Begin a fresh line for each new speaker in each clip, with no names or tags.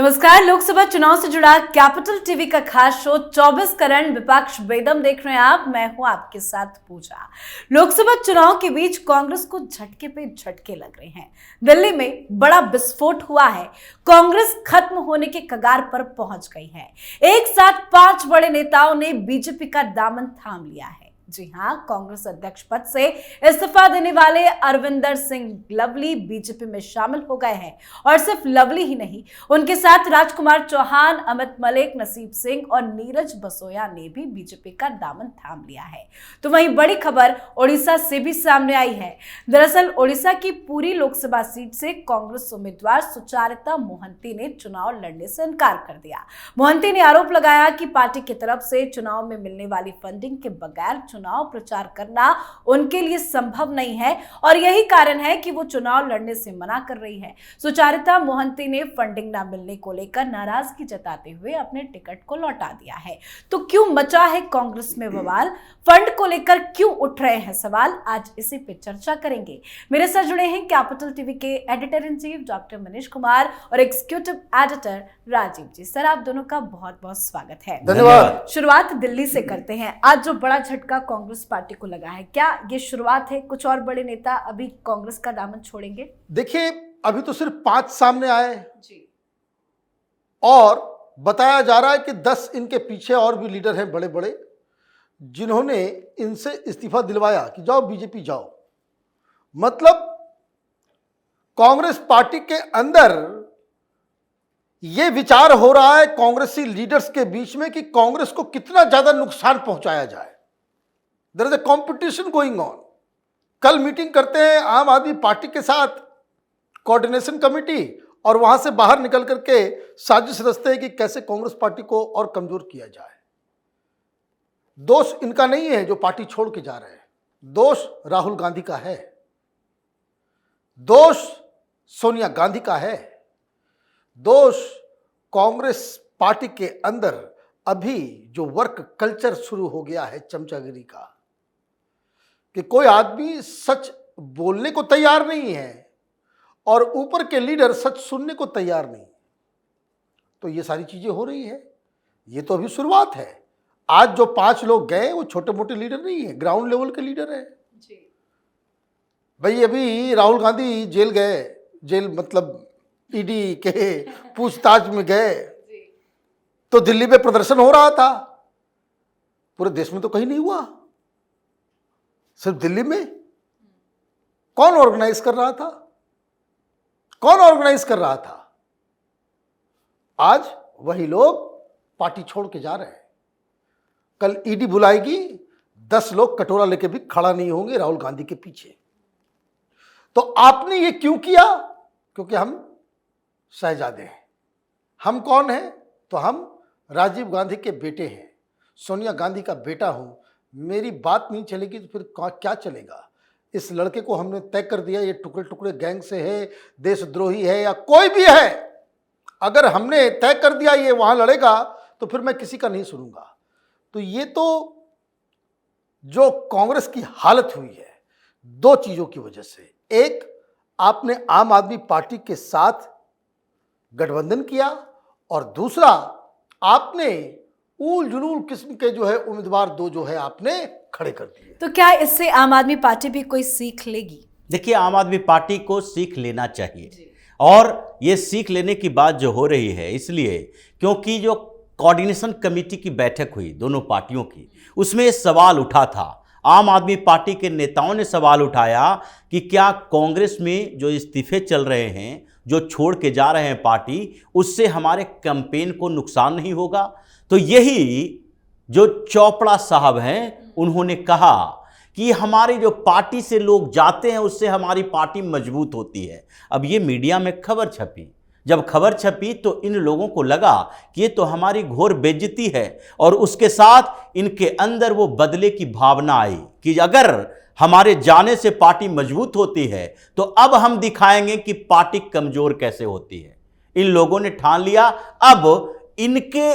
नमस्कार। लोकसभा चुनाव से जुड़ा कैपिटल टीवी का खास शो 24 करण विपक्ष बेदम देख रहे हैं आप। मैं हूं आपके साथ पूजा। लोकसभा चुनाव के बीच कांग्रेस को झटके पे झटके लग रहे हैं। दिल्ली में बड़ा विस्फोट हुआ है। कांग्रेस खत्म होने के कगार पर पहुंच गई है। एक साथ 5 बड़े नेताओं ने बीजेपी का दामन थाम लिया है। जी हां, कांग्रेस अध्यक्ष पद से इस्तीफा देने वाले अरविंदर सिंह लवली बीजेपी में शामिल हो गए हैं। और सिर्फ लवली ही नहीं, उनके साथ राजकुमार चौहान, अमित मलिक, नसीब सिंह और नीरज बसोया ने भी बीजेपी का दामन थाम लिया है। तो वहीं बड़ी खबर ओडिशा से भी सामने आई है। दरअसल ओडिशा की पूरी लोकसभा सीट से कांग्रेस उम्मीदवार सुचारिता मोहंती ने चुनाव लड़ने से इनकार कर दिया। मोहंती ने आरोप लगाया कि पार्टी की तरफ से चुनाव में मिलने वाली फंडिंग के बगैर चुनाव प्रचार करना उनके लिए संभव नहीं है और यही कारण है कि वो चुनाव लड़ने से मना कर रही है। सुचारिता मोहंती ने फंडिंग ना मिलने को लेकर नाराजगी जताते हुए अपने टिकट को लौटा दिया है। तो क्यों मचा है कांग्रेस में बवाल? फंड को लेकर क्यों उठ रहे हैं सवाल? आज इसी पे चर्चा करेंगे। मेरे साथ जुड़े हैं कैपिटल टीवी के editor in chief doctor Manish Kumar और एग्जीक्यूटिव एडिटर राजीव जी। सर, आप दोनों का बहुत बहुत स्वागत है।
धन्यवाद।
शुरुआत दिल्ली से करते हैं। आज जो बड़ा झटका कांग्रेस पार्टी को लगा है, क्या ये शुरुआत है? कुछ और बड़े नेता अभी कांग्रेस का दामन छोड़ेंगे?
देखिए, अभी तो सिर्फ 5 सामने आए
जी।
और बताया जा रहा है कि 10 इनके पीछे और भी लीडर हैं बड़े बड़े, जिन्होंने इनसे इस्तीफा दिलवाया कि जाओ बीजेपी जाओ। मतलब कांग्रेस पार्टी के अंदर यह विचार हो रहा है कांग्रेसी लीडर्स के बीच में कि कांग्रेस को कितना ज्यादा नुकसान पहुंचाया जाए। There is a competition going on. कल मीटिंग करते हैं आम आदमी पार्टी के साथ कोऑर्डिनेशन कमेटी और वहां से बाहर निकल करके साजिश रचते हैं कि कैसे कांग्रेस पार्टी को और कमजोर किया जाए। दोष इनका नहीं है जो पार्टी छोड़ के जा रहे हैं, दोष राहुल गांधी का है, दोष सोनिया गांधी का है, दोष कांग्रेस पार्टी के अंदर अभी जो वर्क कल्चर शुरू हो गया है चमचागिरी का, कि कोई आदमी सच बोलने को तैयार नहीं है और ऊपर के लीडर सच सुनने को तैयार नहीं। तो ये सारी चीजें हो रही है। ये तो अभी शुरुआत है। आज जो 5 लोग गए वो छोटे मोटे लीडर नहीं है, ग्राउंड लेवल के लीडर है जी। भाई अभी राहुल गांधी जेल गए, जेल मतलब ईडी के पूछताछ में गए, तो दिल्ली में प्रदर्शन हो रहा था, पूरे देश में तो कहीं नहीं हुआ, सिर्फ दिल्ली में। कौन ऑर्गेनाइज कर रहा था? कौन ऑर्गेनाइज कर रहा था? आज वही लोग पार्टी छोड़ के जा रहे हैं। कल ईडी बुलाएगी, 10 लोग कटोरा लेके भी खड़ा नहीं होंगे राहुल गांधी के पीछे। तो आपने ये क्यों किया? क्योंकि हम शहजादे हैं। हम कौन हैं? तो हम राजीव गांधी के बेटे हैं, सोनिया गांधी का बेटा हूं। मेरी बात नहीं चलेगी तो फिर क्या चलेगा? इस लड़के को हमने तय कर दिया ये टुकड़े टुकड़े गैंग से है, देशद्रोही है या कोई भी है। अगर हमने तय कर दिया ये वहां लड़ेगा तो फिर मैं किसी का नहीं सुनूंगा। तो ये तो जो कांग्रेस की हालत हुई है 2 चीजों की वजह से। एक, आपने आम आदमी पार्टी के साथ गठबंधन किया और दूसरा, आपने ऊल जुलूल किस्म के जो है उम्मीदवार 2 जो है आपने खड़े कर दिए।
तो क्या इससे आम आदमी पार्टी भी कोई सीख लेगी?
देखिए, आम आदमी पार्टी को सीख लेना चाहिए और ये सीख लेने की बात जो हो रही है इसलिए क्योंकि जो कोऑर्डिनेशन कमेटी की बैठक हुई दोनों पार्टियों की, उसमें ये सवाल उठा था। आम आदमी पार्टी के नेताओं ने सवाल उठाया कि क्या कांग्रेस में जो इस्तीफे चल रहे हैं, जो छोड़ के जा रहे हैं पार्टी, उससे हमारे कैंपेन को नुकसान नहीं होगा? तो यही जो चोपड़ा साहब हैं उन्होंने कहा कि हमारी जो पार्टी से लोग जाते हैं उससे हमारी पार्टी मजबूत होती है। अब ये मीडिया में खबर छपी, जब खबर छपी तो इन लोगों को लगा कि ये तो हमारी घोर बेइज्जती है और उसके साथ इनके अंदर वो बदले की भावना आई कि अगर हमारे जाने से पार्टी मजबूत होती है तो अब हम दिखाएंगे कि पार्टी कमजोर कैसे होती है। इन लोगों ने ठान लिया अब इनके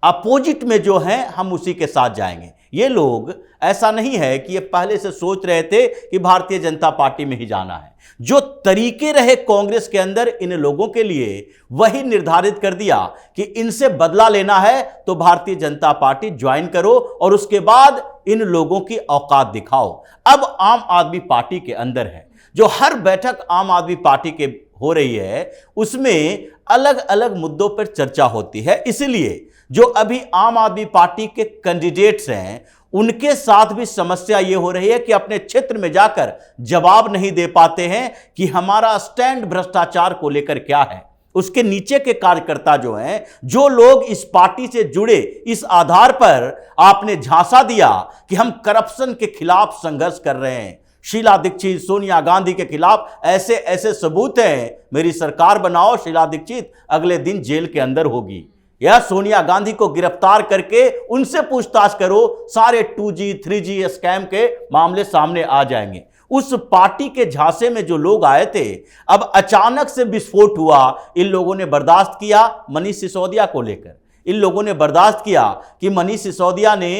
अपोजिट में जो है हम उसी के साथ जाएंगे। ये लोग ऐसा नहीं है कि ये पहले से सोच रहे थे कि भारतीय जनता पार्टी में ही जाना है। जो तरीके रहे कांग्रेस के अंदर इन लोगों के लिए, वही निर्धारित कर दिया कि इनसे बदला लेना है तो भारतीय जनता पार्टी ज्वाइन करो और उसके बाद इन लोगों की औकात दिखाओ। अब आम आदमी पार्टी के अंदर है, जो हर बैठक आम आदमी पार्टी के हो रही है उसमें अलग अलग मुद्दों पर चर्चा होती है। इसलिए जो अभी आम आदमी पार्टी के कैंडिडेट्स हैं उनके साथ भी समस्या यह हो रही है कि अपने क्षेत्र में जाकर जवाब नहीं दे पाते हैं कि हमारा स्टैंड भ्रष्टाचार को लेकर क्या है। उसके नीचे के कार्यकर्ता जो हैं, जो लोग इस पार्टी से जुड़े, इस आधार पर आपने झांसा दिया कि हम करप्शन के खिलाफ संघर्ष कर रहे हैं, शीला दीक्षित, सोनिया गांधी के खिलाफ ऐसे ऐसे सबूत हैं, मेरी सरकार बनाओ, शीला दीक्षित अगले दिन जेल के अंदर होगी, या सोनिया गांधी को गिरफ्तार करके उनसे पूछताछ करो, सारे 2G 3G स्कैम के मामले सामने आ जाएंगे। उस पार्टी के झांसे में जो लोग आए थे, अब अचानक से विस्फोट हुआ। इन लोगों ने बर्दाश्त किया मनीष सिसोदिया को लेकर, इन लोगों ने बर्दाश्त किया कि मनीष सिसोदिया ने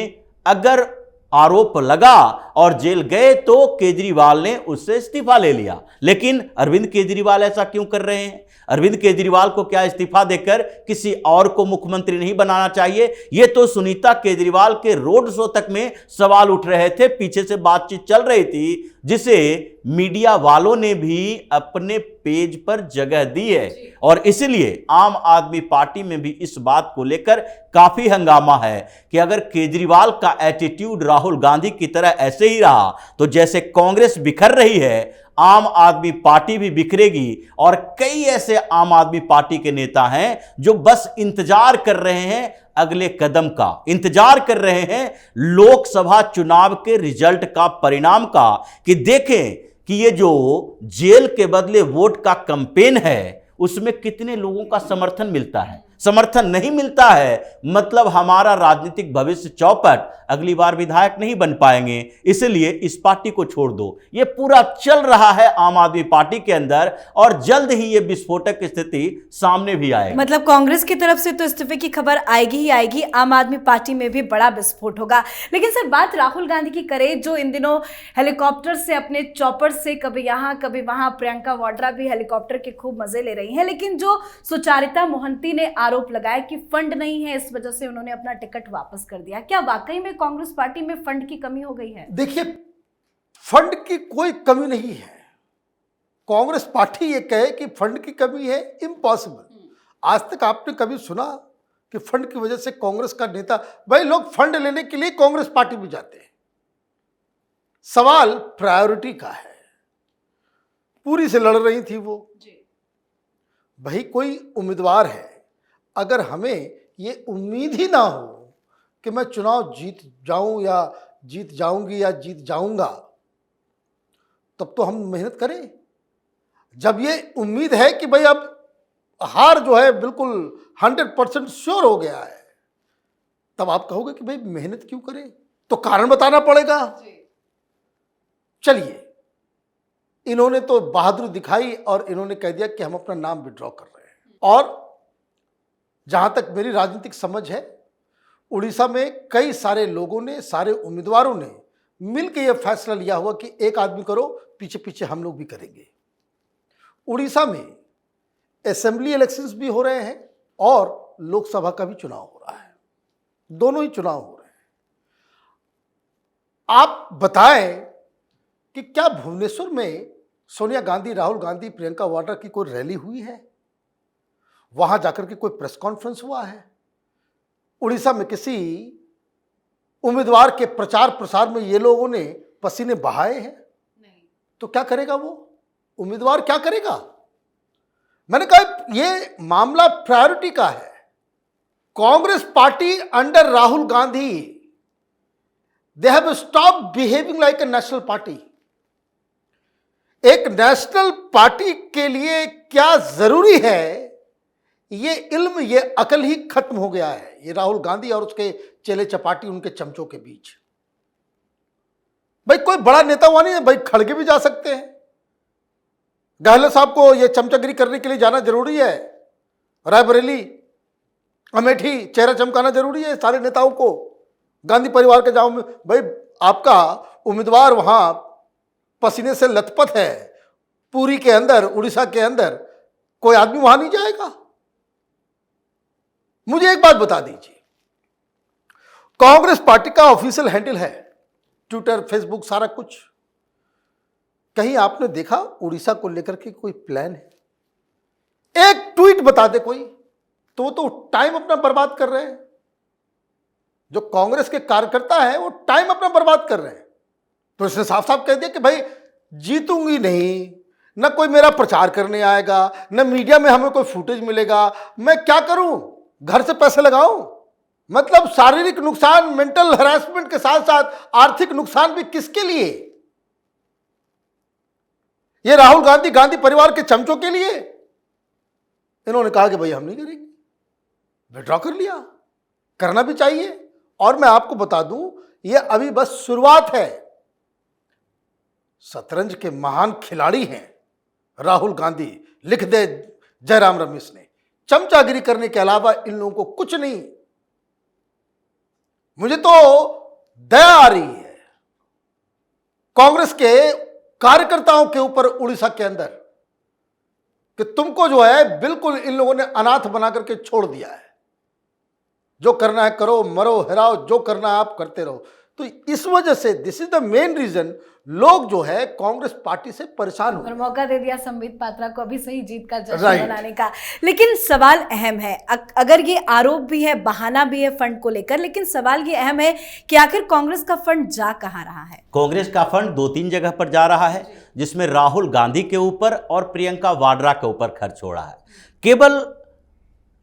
अगर आरोप लगा और जेल गए तो केजरीवाल ने उससे इस्तीफा ले लिया। लेकिन अरविंद केजरीवाल ऐसा क्यों कर रहे हैं? अरविंद केजरीवाल को क्या इस्तीफा देकर किसी और को मुख्यमंत्री नहीं बनाना चाहिए? यह तो सुनीता केजरीवाल के रोड शो तक में सवाल उठ रहे थे, पीछे से बातचीत चल रही थी, जिसे मीडिया वालों ने भी अपने पेज पर जगह दी है। और इसलिए आम आदमी पार्टी में भी इस बात को लेकर काफी हंगामा है कि अगर केजरीवाल का एटीट्यूड राहुल गांधी की तरह ऐसे ही रहा तो जैसे कांग्रेस बिखर रही है, आम आदमी पार्टी भी बिखरेगी। और कई ऐसे आम आदमी पार्टी के नेता हैं जो बस इंतजार कर रहे हैं अगले कदम का, इंतजार कर रहे हैं लोकसभा चुनाव के रिजल्ट का, परिणाम का, कि देखें कि ये जो जेल के बदले वोट का कैंपेन है उसमें कितने लोगों का समर्थन मिलता है। समर्थन नहीं मिलता है मतलब हमारा राजनीतिक भविष्य चौपट, अगली बार विधायक नहीं बन पाएंगे, इसलिए इस पार्टी को छोड़ दो। ये पूरा चल रहा है आम आदमी पार्टी के अंदर और जल्द ही ये विस्फोटक स्थिति सामने भी आएगी।
मतलब कांग्रेस की तरफ से तो इस्तीफे की खबर आएगी ही आएगी, आम आदमी पार्टी में भी बड़ा विस्फोट होगा। लेकिन सर बात राहुल गांधी की करें, जो इन दिनों हेलीकॉप्टर से, अपने चॉपर से कभी यहाँ कभी वहां, प्रियंका वाड्रा भी हेलीकॉप्टर के खूब मजे ले रही हैं, लेकिन जो सुचारिता मोहंती ने आरोप लगाया कि फंड नहीं है, इस वजह से उन्होंने अपना टिकट वापस कर दिया। क्या वाकई में कांग्रेस पार्टी में फंड की कमी हो गई है?
देखिए, फंड की कोई कमी नहीं है। कांग्रेस पार्टी ये कहे कि फंड की कमी है, इम्पॉसिबल। आज तक आपने कभी सुना कि फंड की वजह से कांग्रेस का नेता, भाई लोग फंड लेने के लिए कांग्रेस पार्टी में जाते हैं। सवाल प्रायोरिटी का है। पूरी से लड़ रही थी वो, भाई कोई उम्मीदवार है, अगर हमें ये उम्मीद ही ना हो कि मैं चुनाव जीत जाऊं या जीत जाऊंगी या जीत जाऊंगा, तब तो हम मेहनत करें। जब ये उम्मीद है कि भाई अब हार जो है बिल्कुल 100% श्योर हो गया है, तब आप कहोगे कि भाई मेहनत क्यों करें? तो कारण बताना पड़ेगा। चलिए, इन्होंने तो बहादुरी दिखाई और इन्होंने कह दिया कि हम अपना नाम विड्रॉ कर रहे हैं। और जहां तक मेरी राजनीतिक समझ है, उड़ीसा में कई सारे लोगों ने, सारे उम्मीदवारों ने मिलकर यह फैसला लिया हुआ कि एक आदमी करो, पीछे पीछे हम लोग भी करेंगे। उड़ीसा में असेंबली इलेक्शंस भी हो रहे हैं और लोकसभा का भी चुनाव हो रहा है, दोनों ही चुनाव हो रहे हैं। आप बताएं कि क्या भुवनेश्वर में सोनिया गांधी, राहुल गांधी, प्रियंका वाड्रा की कोई रैली हुई है? वहां जाकर के कोई प्रेस कॉन्फ्रेंस हुआ है? उड़ीसा में किसी उम्मीदवार के प्रचार प्रसार में ये लोगों ने पसीने बहाए हैं? नहीं। तो क्या करेगा वो उम्मीदवार, क्या करेगा? मैंने कहा ये मामला प्रायोरिटी का है। Congress party under Rahul Gandhi, they have stopped behaving like a national party. एक नेशनल पार्टी के लिए क्या जरूरी है, ये इल्म, ये अकल ही खत्म हो गया है। ये राहुल गांधी और उसके चेले चपाटी, उनके चमचों के बीच। भाई कोई बड़ा नेता हुआ नहीं है, भाई खड़गे भी जा सकते हैं। गहलोत साहब को ये चमचागिरी करने के लिए जाना जरूरी है? रायबरेली, अमेठी चेहरा चमकाना जरूरी है सारे नेताओं को? गांधी परिवार के जाऊं में भाई, आपका उम्मीदवार वहां पसीने से लथपथ है, पुरी के अंदर, उड़ीसा के अंदर, कोई आदमी वहां नहीं जाएगा? मुझे एक बात बता दीजिए, कांग्रेस पार्टी का ऑफिशियल हैंडल है ट्विटर, फेसबुक, सारा कुछ, कहीं आपने देखा उड़ीसा को लेकर के कोई प्लान है? एक ट्वीट बता दे कोई, तो वो तो टाइम अपना बर्बाद कर रहे हैं। जो कांग्रेस के कार्यकर्ता है वो टाइम अपना बर्बाद कर रहे हैं। तो इसने साफ साफ कह दिया कि भाई जीतूंगी नहीं, न कोई मेरा प्रचार करने आएगा, न मीडिया में हमें कोई फुटेज मिलेगा, मैं क्या करूं, घर से पैसे लगाऊं? मतलब शारीरिक नुकसान, मेंटल हैरेसमेंट के साथ साथ आर्थिक नुकसान भी किसके लिए? ये राहुल गांधी, गांधी परिवार के चमचों के लिए। इन्होंने कहा कि भाई हम नहीं करेंगे, विड्रॉ कर लिया। करना भी चाहिए। और मैं आपको बता दूं, ये अभी बस शुरुआत है। शतरंज के महान खिलाड़ी हैं राहुल गांधी, लिख दे जयराम रमेश ने। चमचागिरी करने के अलावा इन लोगों को कुछ नहीं। मुझे तो दया आ रही है कांग्रेस के कार्यकर्ताओं के ऊपर उड़ीसा के अंदर, कि तुमको जो है बिल्कुल इन लोगों ने अनाथ बना करके छोड़ दिया है। जो करना है करो, मरो हराओ, जो करना है आप करते रहो। तो इस वजह से this is the main reason लोग जो है कांग्रेस पार्टी से परेशान हो।
और मौका दे दिया संबित पात्रा को अभी सही जीत का जश्न मनाने का। लेकिन सवाल अहम है, अगर ये आरोप भी है, बहाना भी है फंड को लेकर, लेकिन सवाल ये अहम है कि आखिर कांग्रेस का फंड जा कहां रहा है?
कांग्रेस का फंड 2-3 जगह पर जा रहा है, जिसमें राहुल गांधी के ऊपर और प्रियंका वाड्रा के ऊपर खर्च हो रहा है। केवल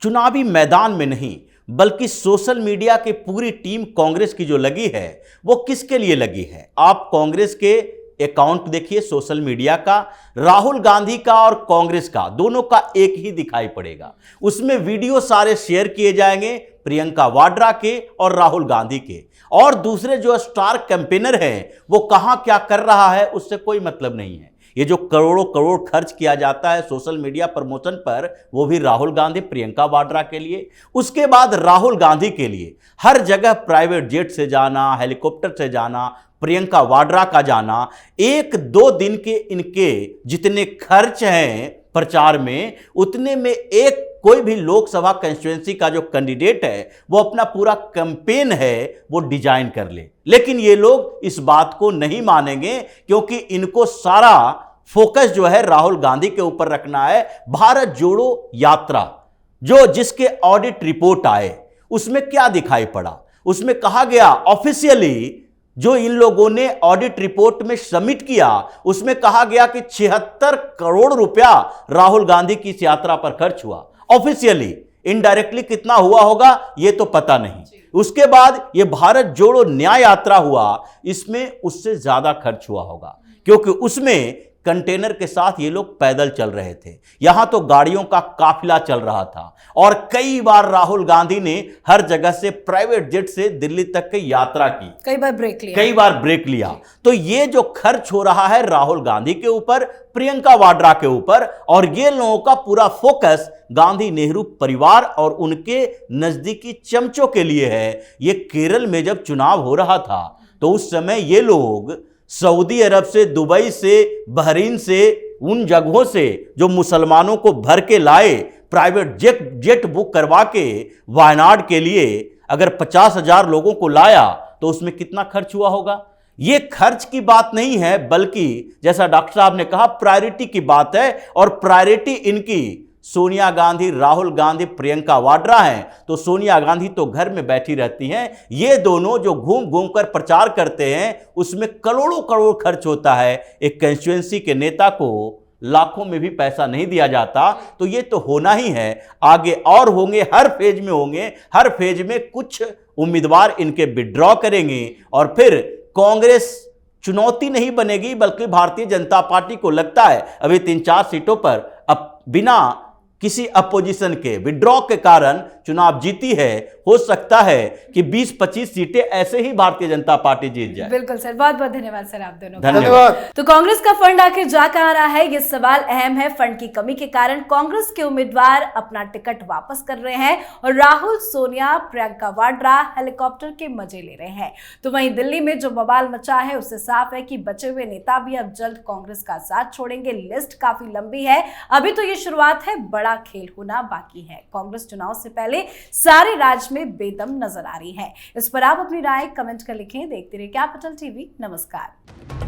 चुनावी मैदान में नहीं, बल्कि सोशल मीडिया की पूरी टीम कांग्रेस की जो लगी है, वो किसके लिए लगी है? आप कांग्रेस के अकाउंट देखिए सोशल मीडिया का, राहुल गांधी का और कांग्रेस का, दोनों का एक ही दिखाई पड़ेगा। उसमें वीडियो सारे शेयर किए जाएंगे प्रियंका वाड्रा के और राहुल गांधी के, और दूसरे जो स्टार कैंपेनर हैं वो कहां क्या कर रहा है उससे कोई मतलब नहीं है। ये जो करोड़ों करोड़ खर्च किया जाता है सोशल मीडिया प्रमोशन पर, वो भी राहुल गांधी प्रियंका वाड्रा के लिए। उसके बाद राहुल गांधी के लिए हर जगह प्राइवेट जेट से जाना, हेलीकॉप्टर से जाना, प्रियंका वाड्रा का जाना, 1-2 दिन के इनके जितने खर्च हैं प्रचार में, उतने में एक कोई भी लोकसभा कंस्टिट्यूएंसी का जो कैंडिडेट है वो अपना पूरा कैंपेन है वो डिजाइन कर ले। लेकिन ये लोग इस बात को नहीं मानेंगे, क्योंकि इनको सारा फोकस जो है राहुल गांधी के ऊपर रखना है। भारत जोड़ो यात्रा जो जिसके ऑडिट रिपोर्ट आए, उसमें क्या दिखाई पड़ा? उसमें कहा गया ऑफिशियली, जो इन लोगों ने ऑडिट रिपोर्ट में सबमिट किया, उसमें कहा गया कि 76 करोड़ रुपया राहुल गांधी की इस यात्रा पर खर्च हुआ ऑफिशियली। इनडायरेक्टली कितना हुआ होगा ये तो पता नहीं। उसके बाद ये भारत जोड़ो न्याय यात्रा हुआ, इसमें उससे ज्यादा खर्च हुआ होगा, क्योंकि उसमें कंटेनर के साथ ये लोग पैदल चल रहे थे, यहां तो गाड़ियों का काफिला चल रहा था। और कई बार राहुल गांधी ने हर जगह से प्राइवेट जेट से दिल्ली तक की यात्रा की, कई बार ब्रेक लिया। तो ये जो खर्च हो रहा है राहुल गांधी के ऊपर, प्रियंका वाड्रा के ऊपर, और ये लोगों का पूरा फोकस गांधी नेहरू परिवार और उनके नजदीकी चमचों के लिए है। ये केरल में जब चुनाव हो रहा था तो उस समय ये लोग सऊदी अरब से, दुबई से, बहरीन से, उन जगहों से जो मुसलमानों को भर के लाए, प्राइवेट जेट बुक करवा के वायनाड के लिए अगर 50,000 लोगों को लाया तो उसमें कितना खर्च हुआ होगा? ये खर्च की बात नहीं है, बल्कि जैसा डॉक्टर साहब ने कहा प्रायोरिटी की बात है। और प्रायोरिटी इनकी सोनिया गांधी, राहुल गांधी, प्रियंका वाड्रा हैं। तो सोनिया गांधी तो घर में बैठी रहती हैं, ये दोनों जो घूम घूम कर प्रचार करते हैं उसमें करोड़ों करोड़ खर्च होता है। एक कंस्टिट्यूएंसी के नेता को लाखों में भी पैसा नहीं दिया जाता, तो ये तो होना ही है। आगे और होंगे, हर फेज में होंगे, हर फेज में कुछ उम्मीदवार इनके विड्रॉ करेंगे और फिर कांग्रेस चुनौती नहीं बनेगी, बल्कि भारतीय जनता पार्टी को लगता है अभी 3-4 सीटों पर अब बिना किसी अपोजिशन के विड्रॉ के कारण चुनाव जीती है, हो सकता है कि 20-25 सीटें ऐसे ही भारतीय जनता पार्टी जीत जाए।
बिल्कुल सर, बहुत बहुत धन्यवाद सर आप दोनों का।
धन्यवाद।
तो कांग्रेस का फंड आखिर जा कहां रहा है, ये सवाल अहम है। फंड की कमी के कारण कांग्रेस के उम्मीदवार अपना टिकट वापस कर रहे हैं और राहुल, सोनिया, प्रियंका वाड्रा हेलीकॉप्टर के मजे ले रहे हैं। तो वहीं दिल्ली में जो बवाल मचा है उससे साफ है कि बचे हुए नेता भी अब जल्द कांग्रेस का साथ छोड़ेंगे। लिस्ट काफी लंबी है, अभी तो ये शुरुआत है, बड़ा खेल होना बाकी है। कांग्रेस चुनाव से पहले सारे राज्य में बेदम नजर आ रही है। इस पर आप अपनी राय कमेंट कर लिखें। देखते रहिए कैपिटल टीवी। नमस्कार।